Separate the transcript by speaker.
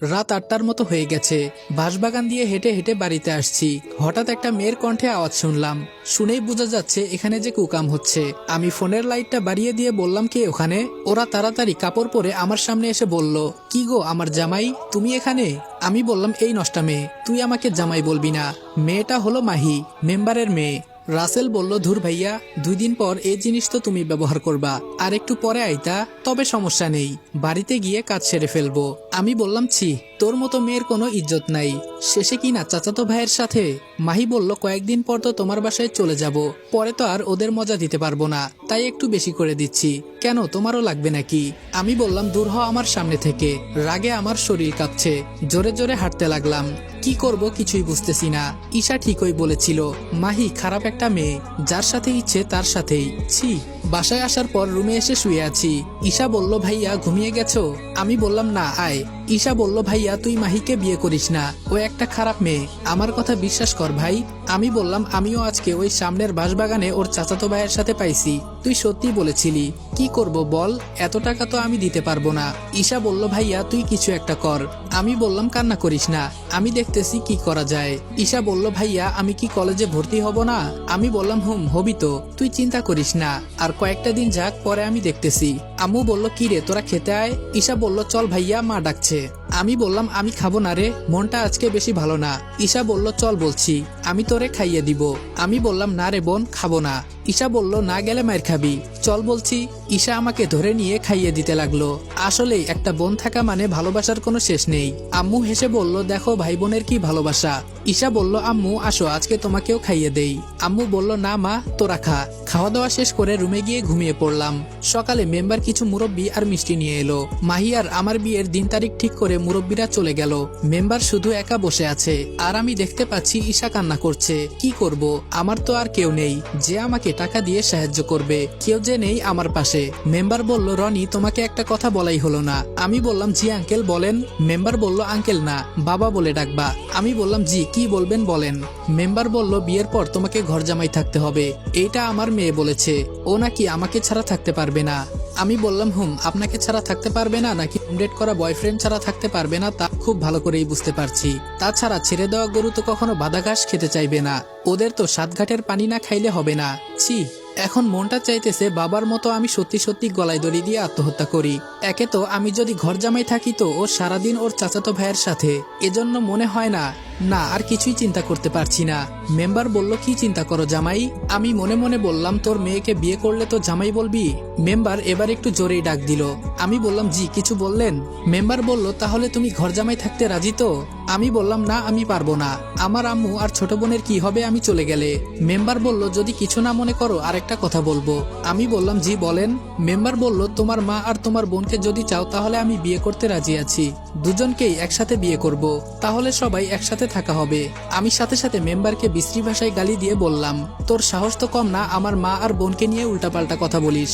Speaker 1: রাত ৮টার মতো হয়ে গেছে। বাঁশবাগান দিয়ে হেঁটে হেঁটে বাড়িতে আসছি। হঠাৎ একটা মেয়ের কণ্ঠে আওয়াজ শুনলাম। শুনেই বোঝা যাচ্ছে এখানে যে কুকাম হচ্ছে। আমি ফোনের লাইটটা বাড়িয়ে দিয়ে বললাম, কে ওখানে? ওরা তাড়াতাড়ি কাপড় পরে আমার সামনে এসে বলল, কি গো আমার জামাই, তুমি এখানে? আমি বললাম, এই নষ্টা মেয়ে, তুই আমাকে জামাই বলবি না। মেয়েটা হলো মাহি, মেম্বারের মেয়ে। রাসেল বলল, ধুর ভাইয়া, 2 দিন পর এই জিনিস তো তুমি ব্যবহার করবা, আর একটু পরে আইতা তবে সমস্যা নেই, বাড়িতে গিয়ে কাজ সেরে ফেলবো। আমি বললাম, ছি, তোর মতো মেয়ের কোনো ইজ্জত নাই, শেষে কিনা চাচাতো ভাইয়ের সাথে। মাহি বলল, কয়েকদিন পর তো তোমার বাসায় চলে যাব, পরে তো আর ওদের মজা দিতে পারবো না, তাই একটু বেশি করে দিচ্ছি। কেন, তোমারও লাগবে নাকি? আমি বললাম, দূর হ আমার সামনে থেকে। রাগে আমার শরীর কাঁপছে, জোরে জোরে হাঁটতে লাগলাম। কি করব কিছুই বুঝতেছি না। ঈশা ঠিকই বলেছিল, মাহি খারাপ একটা মেয়ে, যার সাথে ইচ্ছে তার সাথেই। ছি। বাসায় আসার পর রুমে এসে শুয়ে আছি। ঈশা বলল, ভাইয়া ঘুমিয়ে গেছো? আমি বললাম, না, আয়। ঈশা বলল, ভাইয়া তুই মাহিকে বিয়ে করিস না, ও একটা খারাপ মেয়ে, আমার কথা বিশ্বাস কর ভাই। আমি বললাম, আমিও আজকে ওই সামনের বাঁশবাগানে ওর চাচাতো ভাইয়ের সাথে পাইছি, তুই সত্যি বলেছিলি। কি করব বল, এত টাকা তো আমি দিতে পারবো না। ঈশা বলল, ভাইয়া তুই কিছু একটা কর। আমি বললাম, কান্না করিস না, আমি দেখতেছি কি করা যায়। ঈশা বলল, ভাইয়া আমি কি কলেজে ভর্তি হব না? আমি বললাম, হবি তো, তুই চিন্তা করিস না, আর কয়েকটা দিন যাক, পরে আমি দেখতেছি। আম্মু বলল, কি রে তোরা খেতে আয়। ঈশা বলল, চল ভাইয়া, মা ডাকছে। আমি বললাম, আমি খাবো না রে, মনটা আজকে বেশি ভালো না। ঈশা বলল, চল বলছি, আমি তোরে খাইয়ে দিব। আমি বললাম, না রে বোন, খাবো না। ঈশা বলল, না গেলে মায়ের খাবি, চল বলছি। ঈশা আমাকে ধরে নিয়ে খাইয়ে দিতে লাগলো। আসলে একটা বোন থাকা মানে ভালোবাসার কোনো শেষ নেই। আম্মু হেসে বলল, দেখো ভাই বোনের কি ভালোবাসা। ঈশা বলল, আম্মু আসো, আজকে তোমাকেও খাইয়ে দেই। আম্মু বলল, না মা, তোরা খা। খাওয়া দাওয়া শেষ করে রুমে গিয়ে ঘুমিয়ে পড়লাম। সকালে মেম্বার কিছু মুরব্বি আর মিষ্টি নিয়ে এলো। মাহি আর আমার বিয়ের দিন তারিখ ঠিক করে মুরব্বিরা চলে গেল। মেম্বার শুধু একা বসে আছে, আর আমি দেখতে পাচ্ছি ঈশা কান্না করছে। কি করব, আমার তো আর কেউ নেই যে আমাকে টাকা দিয়ে সাহায্য করবে, কেউ যে নেই আমার পাশে। মেম্বার বলল, রনি তোমাকে একটা কথা বলাই হলো না। আমি বললাম, জি আঙ্কেল বলেন। মেম্বার বলল, আঙ্কেল না, বাবা বলে ডাকবা। আমি বললাম, জি কি বলবেন বলেন। মেম্বার বলল, বিয়ের পর তোমাকে ঘর জামাই থাকতে হবে, এইটা আমার মেয়ে বলেছে, ও নাকি আমাকে ছাড়া থাকতে পারবে না। আমি বললাম, আপনাকে ছাড়া থাকতে পারবে না নাকি ডেট করা বয়ফ্রেন্ড ছাড়া থাকতে পারবে না, তা খুব ভালো করেই বুঝতে পারছি। তাছাড়া ছেড়ে দেওয়া গরু তো কখনো বাদা ঘাস খেতে চাইবে না, ওদের তো 7 ঘাটের পানি না খাইলে হবে না। ছি। এখন মনটা চাইতেছে বাবার মতো আমি সত্যি সত্যি গলায় দড়ি দিয়ে আত্মহত্যা করি। একে তো আমি যদি ঘর জামাই থাকি তো ও সারাদিন ওর চাচাতো ভাইয়ের সাথে, এজন্য মনে হয় না আর কিছুই চিন্তা করতে পারছি না। মেম্বার বলল, কি চিন্তা করো জামাই? আমি মনে মনে বললাম, তোর মেয়েকে বিয়ে করলে তো জামাই বলবি। মেম্বার এবার একটু জোরেই ডাক দিল। আমি বললাম, জি কিছু বললেন? মেম্বার বলল, তাহলে তুমি ঘর জামাই থাকতে রাজি তো? আমি বললাম, না আমি পারবো না, আমার আম্মু আর ছোট বোনের কি হবে আমি চলে গেলে। মেম্বার বলল, যদি কিছু না মনে করো আরেকটা কথা বলবো। আমি বললাম, জি বলেন। মেম্বার বলল, তোমার মা আর তোমার বোনকে যদি চাও তাহলে আমি বিয়ে করতে রাজি আছি, দুজনকেই একসাথে বিয়ে করব, তাহলে সবাই একসাথে থাকা হবে। আমি সাথে সাথে মেম্বারকে বিশ্রী ভাষায় গালি দিয়ে বললাম, তোর সাহস তো কম না আমার মা আর বোনকে নিয়ে উল্টাপাল্টা কথা বলিস।